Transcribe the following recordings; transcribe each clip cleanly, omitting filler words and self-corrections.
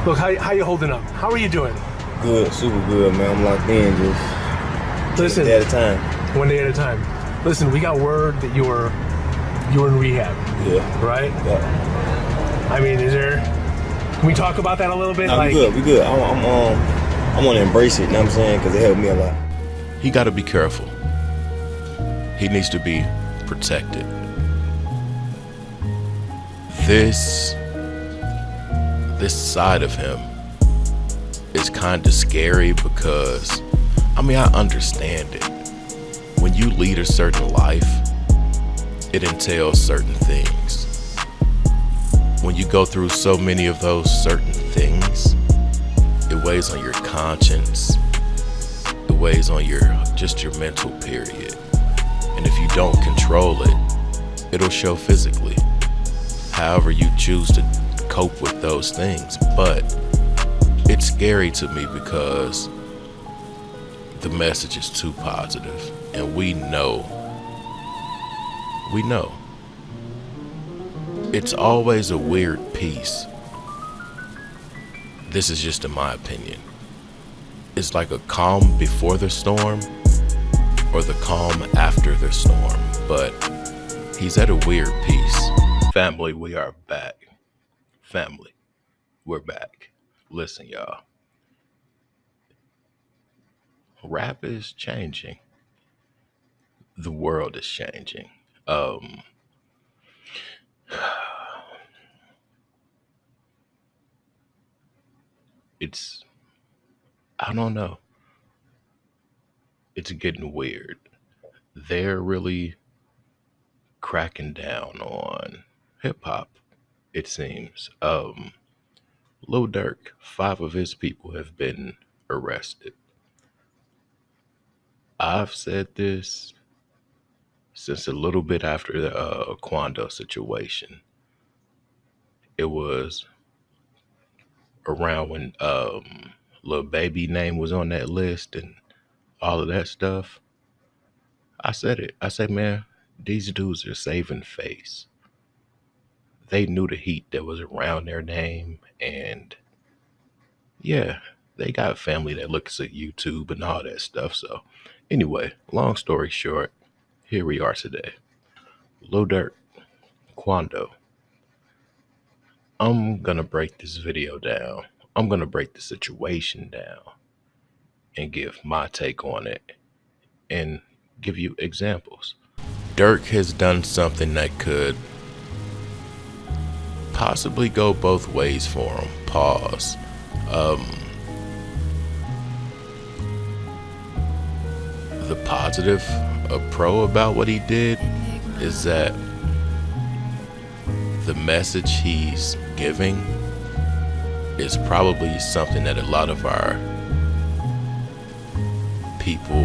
Look, how you holding up? How are you doing? Good, super good, man. I'm locked in, just Listen, one day at a time. one day at a time. Listen, we got word that you were in rehab. Yeah. Right? Yeah. I mean, can we talk about that a little bit? No, we good. I'm gonna embrace it, you know what I'm saying? Because it helped me a lot. He got to be careful. He needs to be protected. This side of him is kind of scary because, I mean, I understand it. When you lead a certain life, it entails certain things. When you go through so many of those certain things, it weighs on your conscience. It weighs on your mental period. And if you don't control it, it'll show physically. However you choose to cope with those things. But it's scary to me because the message is too positive. And we know. It's always a weird piece. This is just in my opinion. It's like a calm before the storm or the calm after the storm. But he's at a weird piece. Family, we are back. Family, we're back. Listen, y'all. Rap is changing. The world is changing. I don't know. It's getting weird. They're really cracking down on hip hop, it seems. Lil Durk, 5 of his people have been arrested. I've said this since a little bit after the Quando situation. It was around when Lil Baby name was on that list and all of that stuff. I said it. I said, man, these dudes are saving face. They knew the heat that was around their name, and yeah, they got family that looks at YouTube and all that stuff. So anyway, long story short, here we are today. Lil Durk, Quando. I'm gonna break this video down. I'm gonna break the situation down and give my take on it and give you examples. Durk has done something that could possibly go both ways for him. Pause. The positive, a pro about what he did is that the message he's giving is probably something that a lot of our people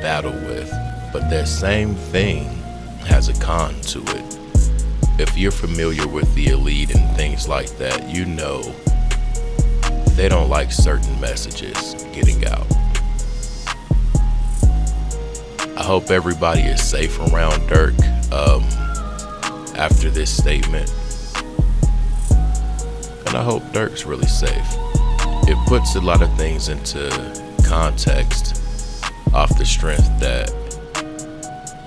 battle with. But that same thing has a con to it. If you're familiar with the elite and things like that, you know they don't like certain messages getting out. I hope everybody is safe around Durk after this statement. And I hope Durk's really safe. It puts a lot of things into context off the strength that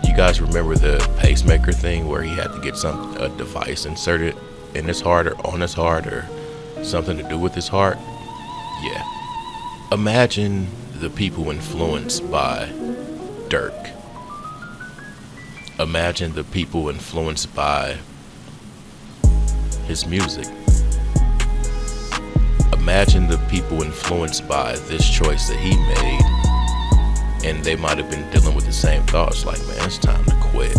you guys remember the pacemaker thing where he had to get a device inserted in his heart or on his heart or something to do with his heart? Yeah. Imagine the people influenced by Durk. Imagine the people influenced by his music. Imagine the people influenced by this choice that he made, and they might have been dealing with the same thoughts like, man, it's time to quit.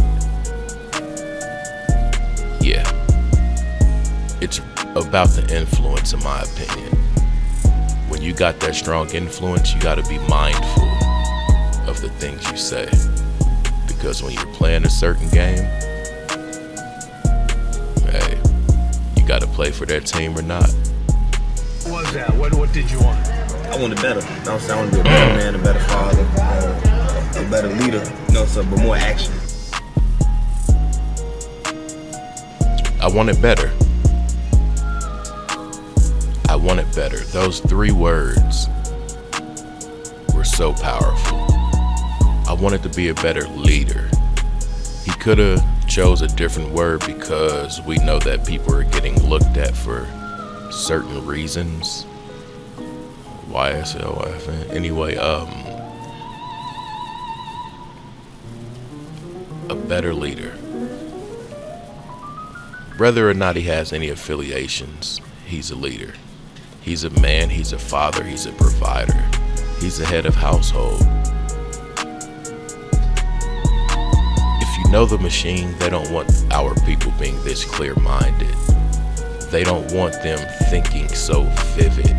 Yeah. It's about the influence, in my opinion. When you got that strong influence, you got to be mindful of the things you say. Because when you're playing a certain game, hey, you got to play for that team or not. What was that? What did you want? I wanted better. You know what I'm saying? I want to be a better man, a better father, a better leader, you know, so, but more action. I want it better. I want it better. Those 3 words were so powerful. I wanted to be a better leader. He could have chose a different word because we know that people are getting looked at for certain reasons. YSLF. Anyway, a better leader. Whether or not he has any affiliations, he's a leader. He's a man, he's a father, he's a provider. He's the head of household. If you know the machine, they don't want our people being this clear-minded. They don't want them thinking so vivid.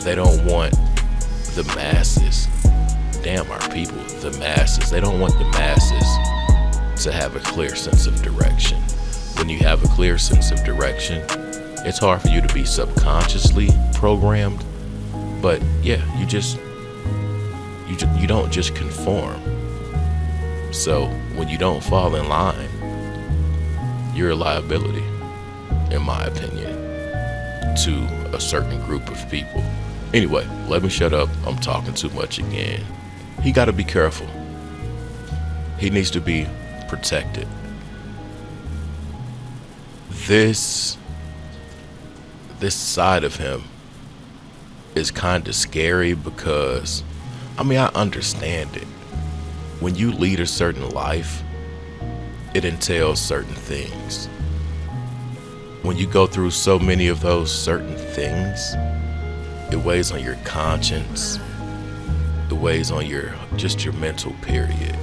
They don't want the masses. Damn our people, the masses. They don't want the masses to have a clear sense of direction. When you have a clear sense of direction, it's hard for you to be subconsciously programmed. But yeah, you don't just conform. So when you don't fall in line, you're a liability, in my opinion, to a certain group of people. Anyway, let me shut up. I'm talking too much again. He got to be careful. He needs to be protected. This side of him is kind of scary because, I understand it. When you lead a certain life, it entails certain things. When you go through so many of those certain things, it weighs on your conscience. It weighs on your mental period.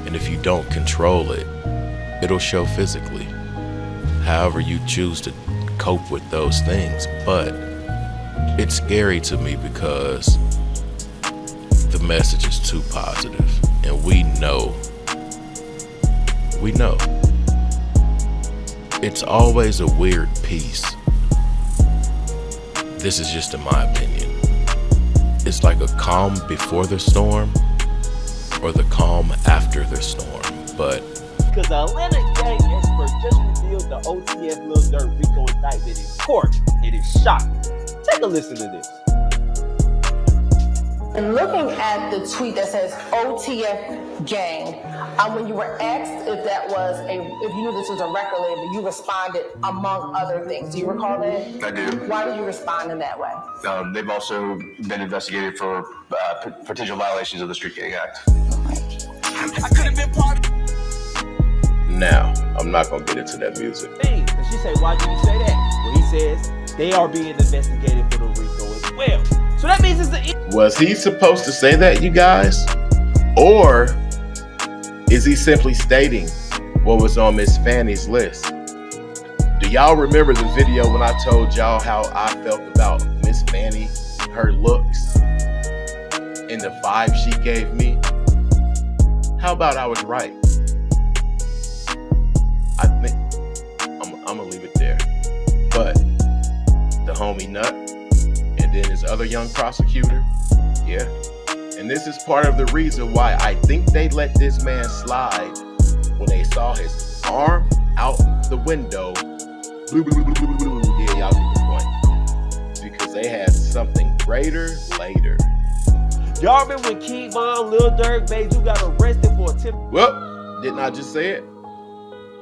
And if you don't control it, it'll show physically. However you choose to cope with those things. But it's scary to me because the message is too positive. And we know. It's always a weird piece. This is just in my opinion. It's like a calm before the storm or the calm after the storm. But because the Atlanta gang expert just revealed the OTF Lil Durk RICO indictment in court. It is shocking. Take a listen to this. And looking at the tweet that says OTF gang, when you were asked if if you knew this was a record label, you responded among other things. Do you recall that? I do. Why did you respond in that way? They've also been investigated for potential violations of the Street Gang Act. I could have been part of. now, I'm not gonna get into that music. And she said, why did you say that? Well, he says they are being investigated for the RICO as well. So that means it's Was he supposed to say that, you guys? Or is he simply stating what was on Miss Fanny's list? Do y'all remember the video when I told y'all how I felt about Miss Fanny, her looks, and the vibe she gave me? How about I was right? I think I'm gonna leave it there. But the homie Nut and then his other young prosecutor, yeah. And this is part of the reason why I think they let this man slide when they saw his arm out the window. Yeah, y'all get the point. Because they had something greater later. Y'all remember when King Von, Lil Durk, Baby got arrested for attempted Well, didn't I just say it?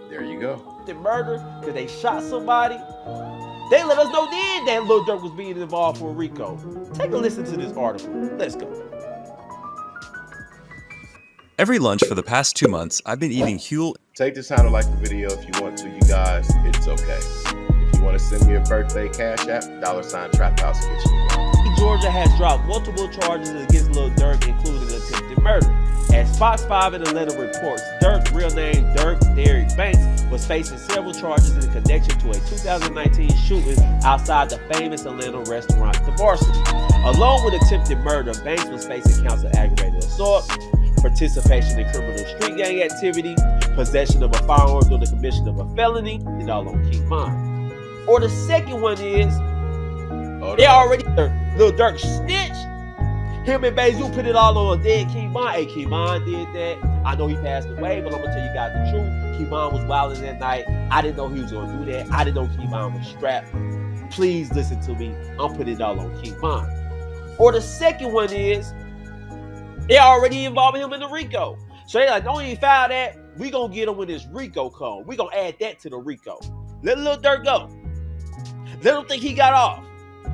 There you go. murder because they shot somebody? They let us know then that Lil Durk was being involved for RICO. Take a listen to this article. Let's go. Every lunch for the past 2 months, I've been eating Huel. Take this time to like the video if you want to, you guys. It's okay. If you want to send me a birthday cash app, $ Trap House Kitchen. Georgia has dropped multiple charges against Lil Durk, including attempted murder. As Fox 5 in Atlanta reports, Durk, real name Durk Derrick Banks, was facing several charges in connection to a 2019 shooting outside the famous Atlanta restaurant, The Varsity. Along with attempted murder, Banks was facing counts of aggravated assault, participation in criminal street gang activity, possession of a firearm during the commission of a felony, and all on King Von. Or the second one is, they already, Lil Durk snitched. Him and Bezu put it all on dead King Von. Hey, King Von did that. I know he passed away, but I'm gonna tell you guys the truth. King Von was wilding that night. I didn't know he was gonna do that. I didn't know King Von was strapped. Please listen to me. I'm putting it all on King Von. Or the second one is, they already involving him in the RICO. So they like, don't even file that. We gonna get him when this RICO come. We gonna add that to the RICO. Let Lil Durk go. Let him think he got off.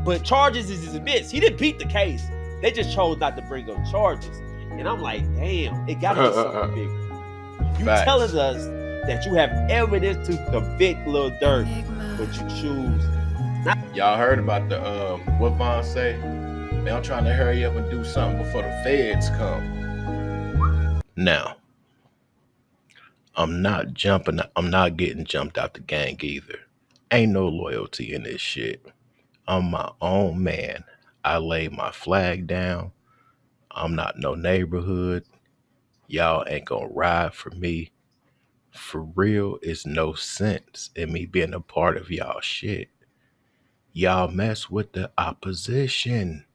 But charges is dismissed. He didn't beat the case. They just chose not to bring up charges. And I'm like, damn, it gotta be something bigger. You Facts. telling us that you have evidence to convict Lil Durk, but you choose not. Y'all heard about the what Von say? Man, I'm trying to hurry up and do something before the feds come. Now, I'm not getting jumped out the gang either. Ain't no loyalty in this shit. I'm my own man. I lay my flag down. I'm not no neighborhood. Y'all ain't gonna ride for me. For real, it's no sense in me being a part of y'all shit. Y'all mess with the opposition.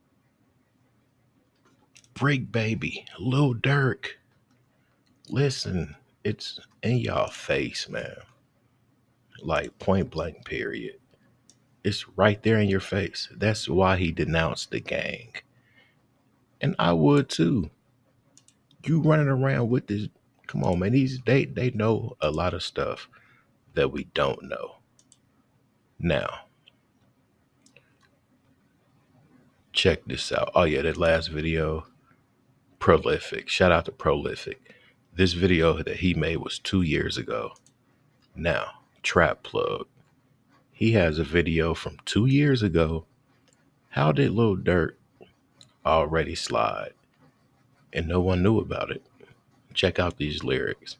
Bricc Baby, Lil Durk. Listen, it's in y'all face, man. Like point blank, period. It's right there in your face. That's why he denounced the gang. And I would too. You running around with this. Come on, man. They know a lot of stuff that we don't know. Now, check this out. Oh yeah, that last video. Prolific. Shout out to Prolific. This video that he made was 2 years ago. Now, Trap Plug. He has a video from 2 years ago. How did Lil Durk already slide? And no one knew about it. Check out these lyrics.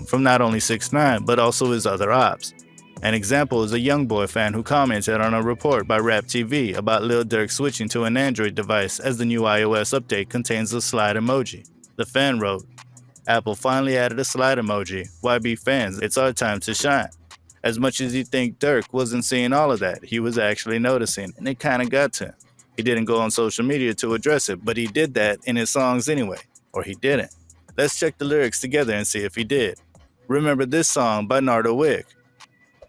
From not only 6ix9ine, but also his other ops. An example is a YoungBoy fan who commented on a report by Rap TV about Lil Durk switching to an Android device as the new iOS update contains a slide emoji. The fan wrote, "Apple finally added a slide emoji. YB fans, it's our time to shine." As much as you think Durk wasn't seeing all of that, he was actually noticing, and it kinda got to him. He didn't go on social media to address it, but he did that in his songs anyway. Or he didn't. Let's check the lyrics together and see if he did. Remember this song by Nardo Wick.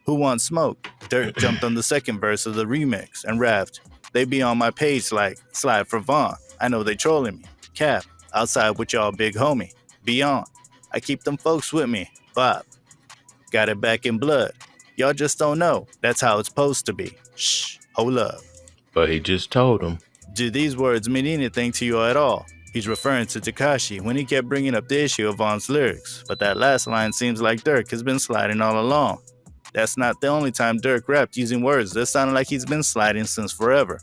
Who Wants Smoke? Durk jumped on the second verse of the remix and rapped, "They be on my page like, slide for Vaughn. I know they trolling me. Cap, outside with y'all big homie. Beyond. I keep them folks with me. Bob. Got it back in blood. Y'all just don't know. That's how it's supposed to be. Shh, hold up." But he just told him. Do these words mean anything to you at all? He's referring to Tekashi when he kept bringing up the issue of Von's lyrics, but that last line seems like Durk has been sliding all along. That's not the only time Durk rapped using words that sounded like he's been sliding since forever.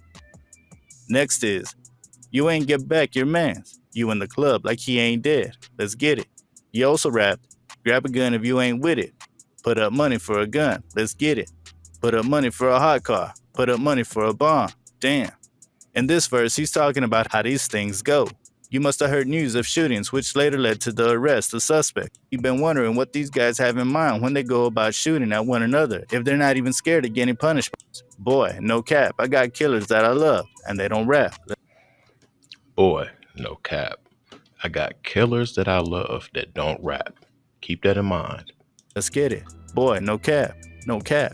Next is, "You ain't get back your mans. You in the club like he ain't dead. Let's get it." He also rapped, "Grab a gun if you ain't with it. Put up money for a gun. Let's get it. Put up money for a hot car. Put up money for a bomb. Damn." In this verse, he's talking about how these things go. You must have heard news of shootings, which later led to the arrest of suspect. You've been wondering what these guys have in mind when they go about shooting at one another, if they're not even scared of getting punishments. Boy, no cap, I got killers that I love, and they don't rap. Boy, no cap. I got killers that I love that don't rap. Keep that in mind. Let's get it. Boy, no cap, no cap.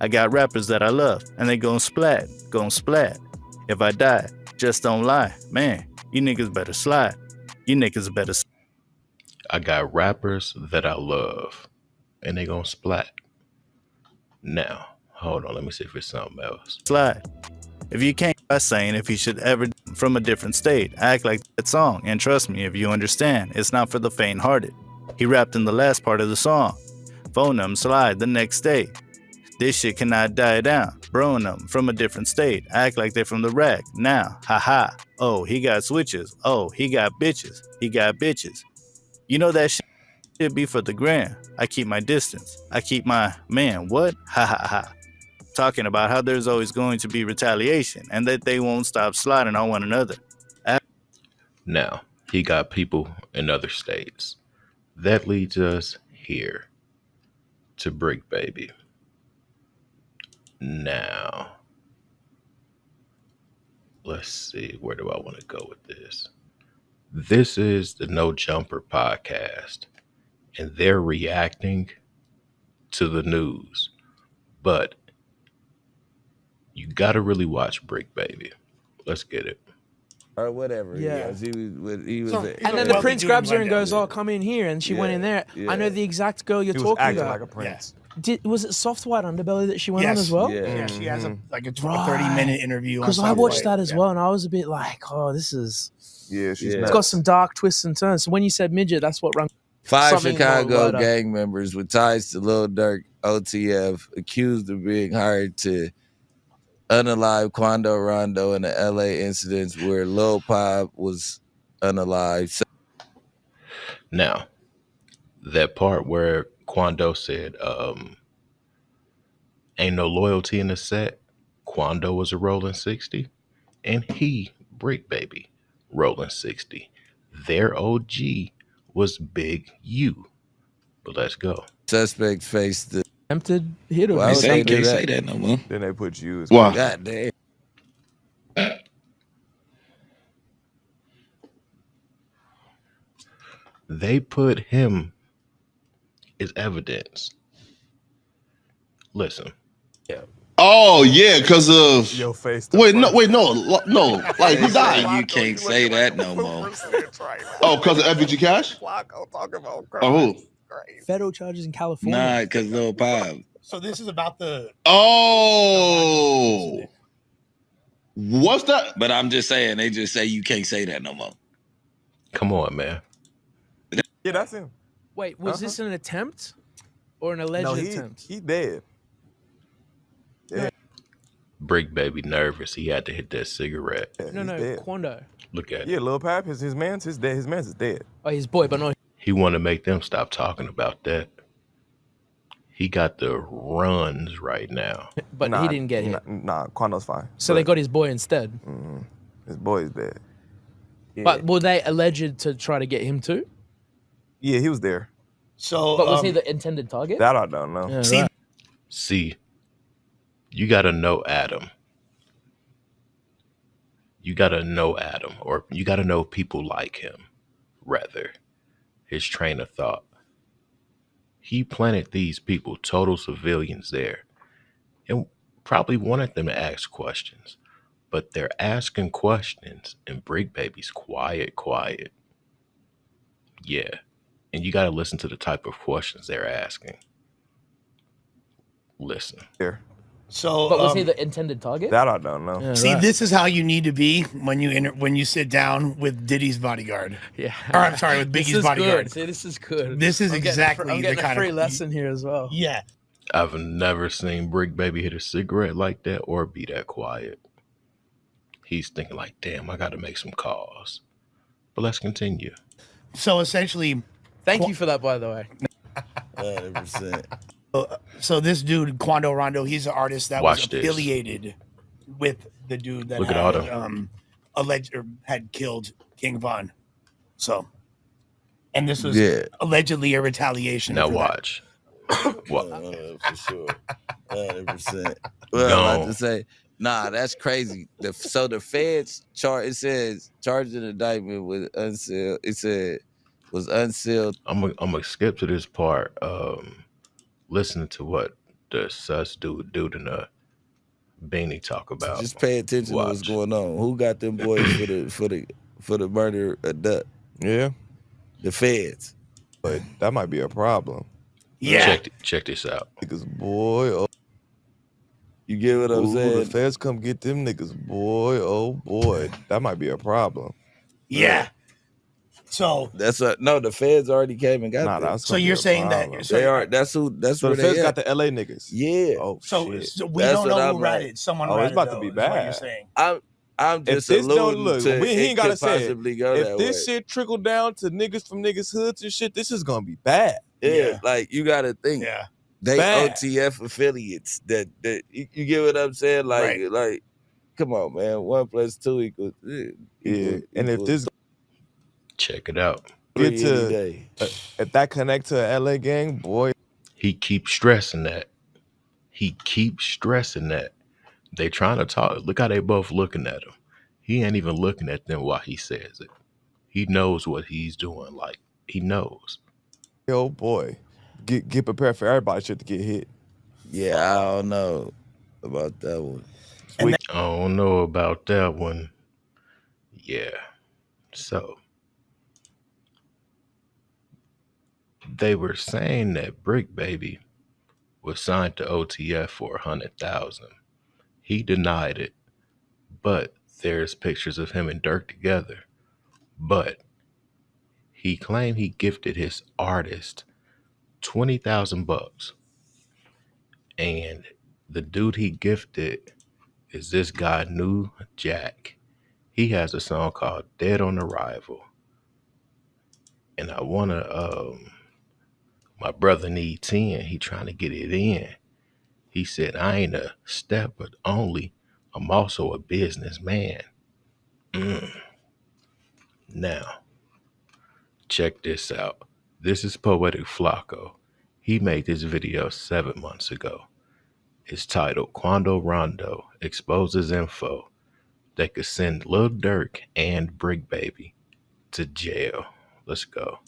I got rappers that I love, and they gon' splat. If I die, just don't lie. Man, you niggas better slide. You niggas better I got rappers that I love, and they gonna splat. Now, hold on, let me see if it's something else. slide. If you can't, by saying if he should ever from a different state, act like that song, and trust me, if you understand, it's not for the faint-hearted. He rapped in the last part of the song. Phone them, slide the next day. This shit cannot die down. Broing them from a different state, act like they're from the rack. Now, haha. Oh, he got switches. Oh, he got bitches. He got bitches. You know that shit should be for the gram. I keep my distance. I keep my, man, what? Ha ha ha. Talking about how there's always going to be retaliation and that they won't stop sliding on one another. Now, he got people in other states. That leads us here to Bricc Baby. Now, let's see, where do I want to go with this? This is the No Jumper podcast, and they're reacting to the news. But You gotta really watch Bricc Baby. Let's get it. Or whatever. Yeah. He was So- a- And then the prince grabs her and goes, "Oh, come in here," and she went in there. Yeah. I know the exact girl you're He was talking acting about. like a prince. Was it Soft White Underbelly that she went on as well? Yeah. She has a 30-minute interview. Because I watched that as well, and I was a bit like, "Oh, this is." Yeah, she's It's got some dark twists and turns. So when you said midget, that's what rang. 5 something Chicago right up. gang members with ties to Lil Durk, OTF, accused of being hired to unalive Quando Rondo in the LA incidents where Lil Pop was unalived. Now, that part where Quando said, ain't no loyalty in the set. Quando was a rolling 60, and he, Bricc Baby, rolling 60. Their OG was Big U. But let's go. Suspects faced the attempted hit. Why would they do say that no more. Then they put you as Why? God damn. They put him as evidence. Listen. Oh yeah, because of your face. Wait, no. Like who died? You can't say that no more. Oh, because of FBG Cash? Oh, who? Federal charges in California. Nah, because Lil Pop. So this is about the. Oh. What's that? But I'm just saying, they just say you can't say that no more. Come on, man. Yeah, that's him. Wait, was this an attempt or an alleged attempt? He dead. Yeah. Bricc Baby nervous. He had to hit that cigarette. No, dead. Quando. Look at it. Yeah, Lil Pap, his man's dead. His man's is dead. Oh, his boy, but no. He wanted to make them stop talking about that. He got the runs right now. But he didn't get hit. Nah, Quando's fine. So they got his boy instead. His boy is dead. Yeah. But were they alleged to try to get him too? Yeah, he was there. So, but was he the intended target? That I don't know. Yeah, See, you gotta know Adam. You gotta know Adam, or you gotta know people like him, rather. His train of thought. He planted these people, total civilians there, and probably wanted them to ask questions. But they're asking questions, and Bricc Baby's quiet. Yeah. And you got to listen to the type of questions they're asking. Listen. There. So, but was he the intended target? That I don't know. Yeah, See, this is how you need to be when you sit down with Diddy's bodyguard. Yeah. Or I'm sorry, with Biggie's bodyguard. Good. See, this is good. This is I'm exactly I'm getting the a kind free of lesson here as well. Yeah. I've never seen Bricc Baby hit a cigarette like that or be that quiet. He's thinking like, damn, I got to make some calls. But let's continue. So essentially, thank you for that, by the way. 100%. So this dude, Quando Rondo, he's an artist that Watch was this. affiliated with the dude that Look at had, Otto. alleged or had killed King Von. So, and this was allegedly a retaliation. Now for that. watch. What? For sure. 100%. Well, I just say, nah, that's crazy. So the feds it says charged in indictment with unsealed. It said was unsealed. I'm gonna skip to this part. Listening to what the sus dude in the beanie talk about. Just pay attention to what's going on. Who got them boys for the murder of Duck? Yeah. The feds. But that might be a problem. Yeah. Check this out. Niggas, boy. Oh. You get what I'm saying? The feds come get them niggas, boy. Oh boy, that might be a problem. Yeah. So that's no. The feds already came and got them. So you're saying that they are. That's who. That's so where the feds they got at. the LA niggas. Yeah. Oh so, shit. so we That's don't what know I'm who ratted. Someone Oh, ratted. it's about to be Is what bad. you're saying. I'm just if this don't alluding look, to he ain't gotta say possibly it. go If that this way. shit trickle down to niggas from niggas hoods and shit, this is gonna be bad. Yeah, like you got to think. Yeah. They Bad. OTF affiliates. That you get what I'm saying? Like, come on, man. 1 + 2 equals. Yeah. And if this Check it out. get to if that connect to a LA gang, boy. He keeps stressing that. They trying to talk. Look how they both looking at him. He ain't even looking at them while he says it. He knows what he's doing. Like, he knows. Oh boy. Get prepared for everybody shit to get hit. Yeah, I don't know about that one. I don't know about that one. Yeah. So they were saying that Bricc Baby was signed to OTF for 100,000. He denied it, but there's pictures of him and Durk together. But he claimed he gifted his artist $20,000, and the dude he gifted is this guy New Jack. He has a song called "Dead on Arrival," and I wanna my brother need 10. He trying to get it in. He said, I ain't a step, but only I'm also a businessman. Now, check this out. This is Poetic Flacco. He made this video 7 months ago. It's titled Quando Rondo Exposes Info that could send Lil Durk and Bricc Baby to jail. Let's go.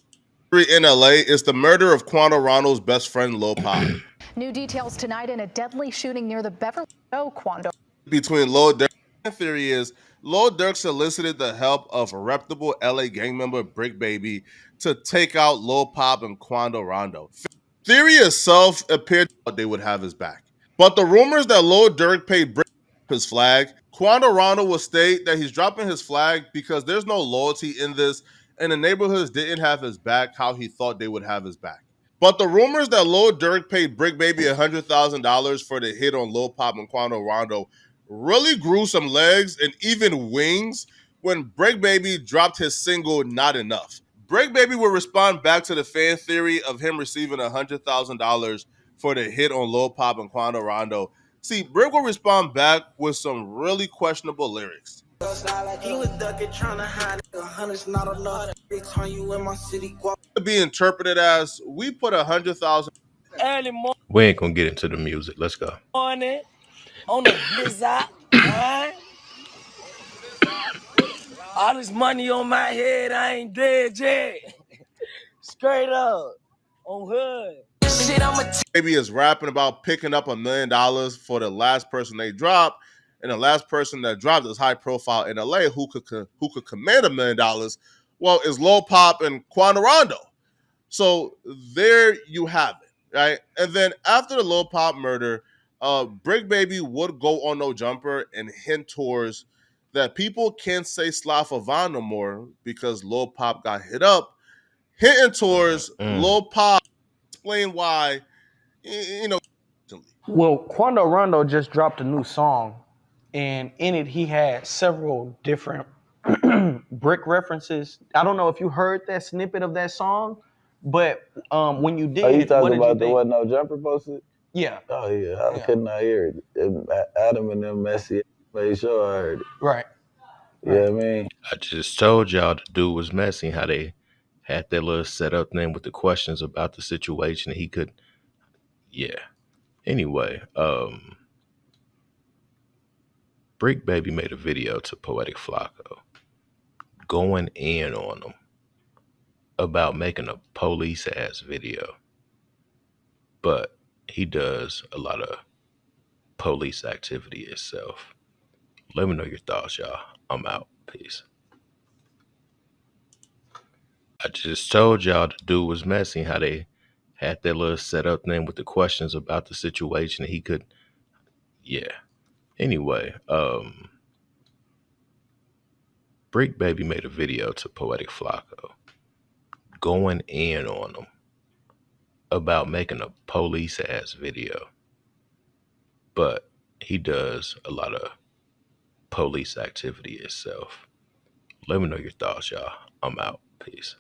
In LA is the murder of Quando Rondo's best friend, Lil Pop. New details tonight in a deadly shooting near the Beverly Quando. Between Lil Durk, the theory is Lil Durk solicited the help of a reputable LA gang member, Bricc Baby, to take out Lil Pop and Quando Rondo. Theory itself appeared that they would have his back. But the rumors that Lil Durk paid Bricc his flag, Quando Rondo will state that he's dropping his flag because there's no loyalty in this, and the neighborhoods didn't have his back how he thought they would have his back. But the rumors that Lil Durk paid Bricc Baby $100,000 for the hit on Lil Pop and Quando Rondo really grew some legs and even wings when Bricc Baby dropped his single Not Enough. Bricc Baby will respond back to the fan theory of him receiving $100,000 for the hit on Lil Pop and Quando Rondo. See, Bricc will respond back with some really questionable lyrics. He was ducking, trying to hide $100's not enough. Return you in my city. To be interpreted as we put $100,000. We ain't gonna get into the music. Let's go. Morning on the blizzard, right? All this money on my head, I ain't dead yet. Straight up on hood. Baby is rapping about picking up $1 million for the last person they dropped, and the last person that dropped is high profile in LA who could command $1 million. Well, is Lil Pop and Quando Rondo. So there you have it, right? And then after the Lil Pop murder, Bricc Baby would go on No Jumper and hint towards that people can't say Slava no more because Lil Pop got hit up, hinting towards Lil Pop explain why, you know. Well, Quando Rondo just dropped a new song, and in it he had several different Bricc references. I don't know if you heard that snippet of that song, but when you did, are you talking what did about you the think? What No Jumper posted? Yeah. Oh yeah, I couldn't not hear it. Adam and them messy made sure I heard it. Right. Yeah, I mean, I just told y'all the dude was messy, how they had that little setup thing with the questions about the situation. He could, yeah. Anyway, Bricc Baby made a video to Poetic Flacco going in on him about making a police ass video. But he does a lot of police activity itself. Let me know your thoughts, y'all. I'm out. Peace. I just told y'all the dude was messy, how they had that little setup thing with the questions about the situation. He could, yeah. Anyway, Bricc Baby made a video to Poetic Flacco going in on him about making a police ass video. But he does a lot of police activity itself. Let me know your thoughts, y'all. I'm out. Peace.